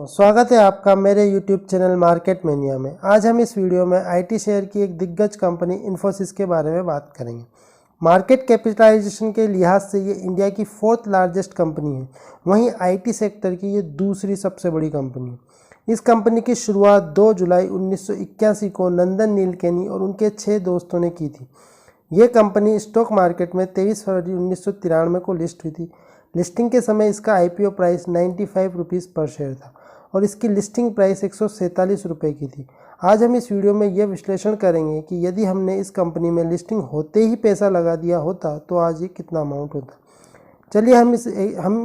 स्वागत है आपका मेरे YouTube चैनल मार्केट मेनिया में। आज हम इस वीडियो में आईटी शेयर की एक दिग्गज कंपनी इन्फोसिस के बारे में बात करेंगे। मार्केट कैपिटलाइजेशन के लिहाज से ये इंडिया की 4th लार्जेस्ट कंपनी है, वहीं आईटी सेक्टर की ये दूसरी सबसे बड़ी कंपनी है। इस कंपनी की शुरुआत 2 जुलाई 1981 को नंदन नीलकेनी और उनके 6 दोस्तों ने की थी। ये कंपनी स्टॉक मार्केट में 23 फरवरी 1993 को लिस्ट हुई थी। लिस्टिंग के समय इसका IPO प्राइस 95 रुपीज़ पर शेयर था और इसकी लिस्टिंग प्राइस 147 रुपये की थी। आज हम इस वीडियो में यह विश्लेषण करेंगे कि यदि हमने इस कंपनी में लिस्टिंग होते ही पैसा लगा दिया होता तो आज ये कितना अमाउंट होता। चलिए हम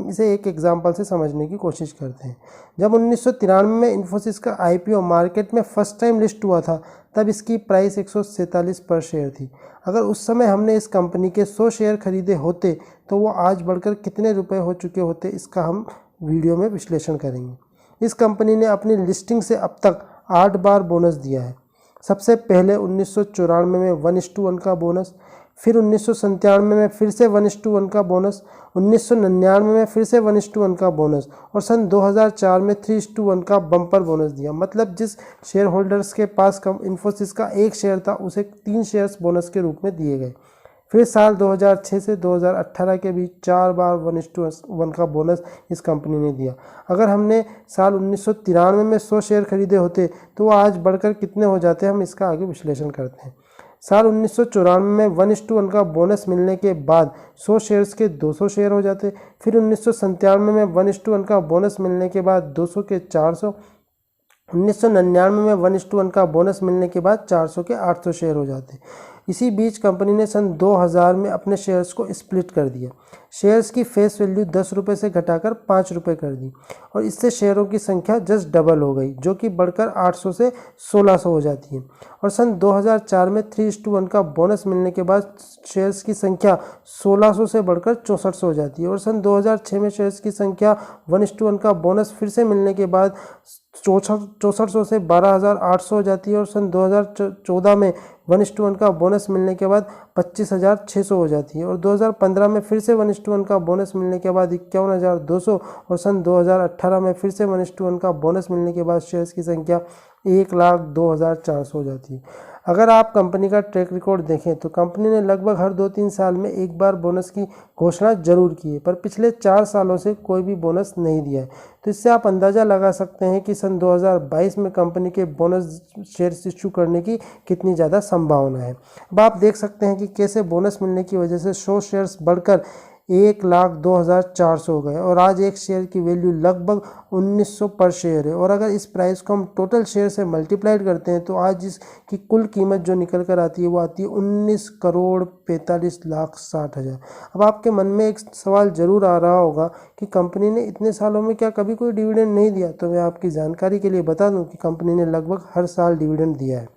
इसे एक एग्जांपल से समझने की कोशिश करते हैं। जब 1993 में इन्फोसिस का IPO मार्केट में फर्स्ट टाइम लिस्ट हुआ था, तब इसकी प्राइस 147 पर शेयर थी। अगर उस समय हमने इस कंपनी के 100 शेयर खरीदे होते तो वो आज बढ़कर कितने रुपए हो चुके होते, इसका हम वीडियो में विश्लेषण करेंगे। इस कंपनी ने अपनी लिस्टिंग से अब तक 8 बार बोनस दिया है। सबसे पहले 1994 में 1:1 का बोनस, फिर 1997 में फिर से 1:1 का बोनस, 1999 में फिर से 1:1 का बोनस और सन 2004 में 3:1 का बम्पर बोनस दिया। मतलब जिस शेयर होल्डर्स के पास इन्फोसिस का 1 शेयर था उसे 3 शेयर्स बोनस के रूप में दिए गए। फिर साल 2006 से 2018 के बीच 4 बार 1:1 का बोनस इस कंपनी ने दिया। अगर हमने साल 1993 में 100 शेयर खरीदे होते तो वो आज बढ़कर कितने हो जाते, हम इसका आगे विश्लेषण करते हैं। साल 1994 में 1:1 का बोनस मिलने के बाद 100 शेयर्स के 200 शेयर हो जाते। फिर 1997 में 1:1 का बोनस मिलने के बाद 200 के 400, 1999 में 1:1 का बोनस मिलने के बाद 400 के 800 शेयर हो जाते। इसी बीच कंपनी ने सन 2000 में अपने शेयर्स को स्प्लिट कर दिया। शेयर्स की फेस वैल्यू 10 रुपये से घटाकर 5 रुपये कर दी और इससे शेयरों की संख्या जस्ट डबल हो गई, जो कि बढ़कर 800 से 1600 हो जाती है। और सन 2004 में 3:1 का बोनस मिलने के बाद शेयर्स की संख्या 1600 से बढ़कर 6400 हो जाती है। और सन 2006 में शेयर्स की संख्या 1:1 का बोनस फिर से मिलने के बाद 6400 से 12800 हो जाती है। और सन 2014 में 1:1 का बोनस मिलने के बाद 25600 हो जाती है। और 2015 में फिर से 1:1 का बोनस मिलने के बाद 51200 और सन 2018 में फिर से 1:1 का बोनस मिलने के बाद शेयर्स की संख्या 1,02,400 हो जाती है। अगर आप कंपनी का ट्रैक रिकॉर्ड देखें तो कंपनी ने लगभग हर 2-3 साल में एक बार बोनस की घोषणा जरूर की है, पर पिछले 4 सालों से कोई भी बोनस नहीं दिया है। तो इससे आप अंदाज़ा लगा सकते हैं कि सन 2022 में कंपनी के बोनस शेयर्स इशू करने की कितनी ज़्यादा संभावना है। अब आप देख सकते हैं कि कैसे बोनस मिलने की वजह से 100 शेयर्स बढ़कर 1,02,400 हो गए और आज एक शेयर की वैल्यू लगभग 1900 पर शेयर है। और अगर इस प्राइस को हम टोटल शेयर से मल्टीप्लाइड करते हैं तो आज इसकी कुल कीमत जो निकल कर आती है वो आती है 19,45,60,000। अब आपके मन में एक सवाल जरूर आ रहा होगा कि कंपनी ने इतने सालों में क्या कभी कोई डिविडेंड नहीं दिया। तो मैं आपकी जानकारी के लिए बता दूं कि कंपनी ने लगभग हर साल डिविडेंड दिया है।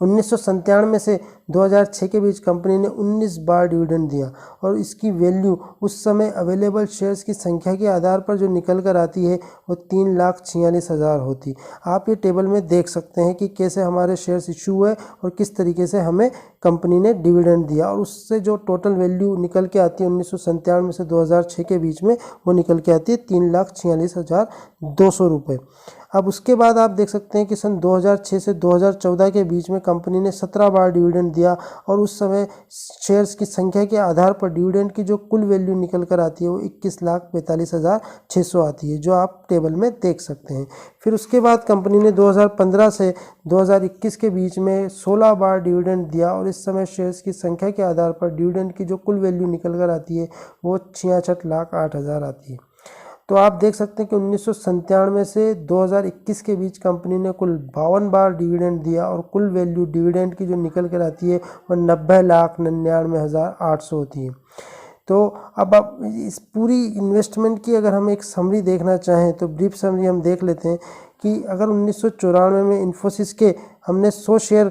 1997 से 2006 के बीच कंपनी ने 19 बार डिविडेंड दिया और इसकी वैल्यू उस समय अवेलेबल शेयर्स की संख्या के आधार पर जो निकल कर आती है वो 3,46,000 होती। आप ये टेबल में देख सकते हैं कि कैसे हमारे शेयर्स इशू हुए और किस तरीके से हमें कंपनी ने डिविडेंड दिया और उससे जो टोटल वैल्यू निकल के आती है 1997 से 2006 के बीच में वो निकल के आती है 3,46,200 रुपये। अब उसके बाद आप देख सकते हैं कि सन 2006 से 2014 के बीच में कंपनी ने 17 बार डिविडेंड दिया और उस समय शेयर्स की संख्या के आधार पर डिविडेंड की जो कुल वैल्यू निकल कर आती है वो 21,45,600 आती है, जो आप टेबल में देख सकते हैं। फिर उसके बाद कंपनी ने 2015 से 2021 के बीच में 16 बार डिविडेंड दिया और इस समय शेयर्स की संख्या के आधार पर डिविडेंड की जो कुल वैल्यू निकल कर आती है वो 66,08,000 आती है। तो आप देख सकते हैं कि 1997 से 2021 के बीच कंपनी ने कुल 52 बार डिविडेंड दिया और कुल वैल्यू डिविडेंड की जो निकल कर आती है वो 90,99,800 होती है। तो अब आप इस पूरी इन्वेस्टमेंट की अगर हम एक समरी देखना चाहें तो ब्रीफ समरी हम देख लेते हैं कि अगर 1994 में इन्फोसिस के हमने 100 शेयर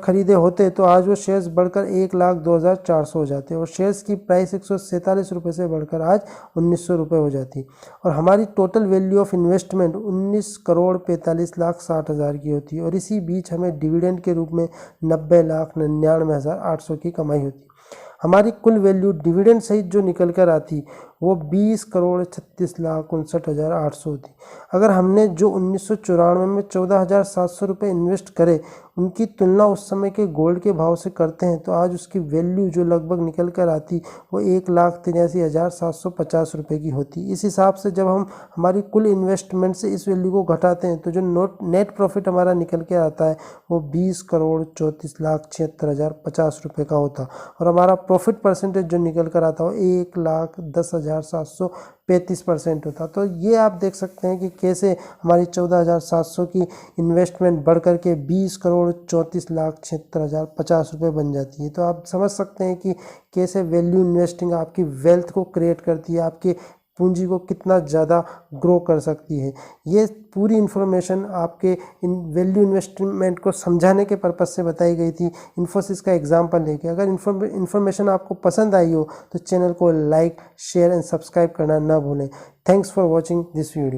खरीदे होते तो आज वो शेयर्स बढ़कर 1,02,400 हो जाते और शेयर्स की प्राइस 147 रुपये से बढ़कर आज 1900 रुपये हो जाती और हमारी टोटल वैल्यू ऑफ इन्वेस्टमेंट 19,45,60,000 की होती है और इसी बीच हमें डिविडेंड के रूप में 90,99,800 की कमाई होती। हमारी कुल वैल्यू डिविडेंड सहित जो निकल कर आती वो 20,36,59,800 थी। अगर हमने जो 1994 में 14,700 रुपये इन्वेस्ट करे उनकी तुलना उस समय के गोल्ड के भाव से करते हैं तो आज उसकी वैल्यू जो लगभग निकल कर आती वो 1,83,750 रुपये की होती। इस हिसाब से जब हम हमारी कुल इन्वेस्टमेंट से इस वैल्यू को घटाते हैं तो जो नेट प्रॉफिट हमारा निकल के आता है वो 20,34,76,50 रुपये का होता और हमारा प्रॉफिट परसेंटेज जो निकल कर आता है 1,10,735% होता। तो ये आप देख सकते हैं कि कैसे हमारी 14,700 की इन्वेस्टमेंट बढ़ कर के 20,34,76,50 रुपये बन जाती है। तो आप समझ सकते हैं कि कैसे वैल्यू इन्वेस्टिंग आपकी वेल्थ को क्रिएट करती है, आपके पूंजी को कितना ज़्यादा ग्रो कर सकती है। ये पूरी इन्फॉर्मेशन आपके इन वैल्यू इन्वेस्टमेंट को समझाने के पर्पज़ से बताई गई थी इन्फोसिस का एग्जांपल लेके। अगर इन्फॉर्मेशन आपको पसंद आई हो तो चैनल को लाइक, शेयर एंड सब्सक्राइब करना ना भूलें। Thanks for watching this video.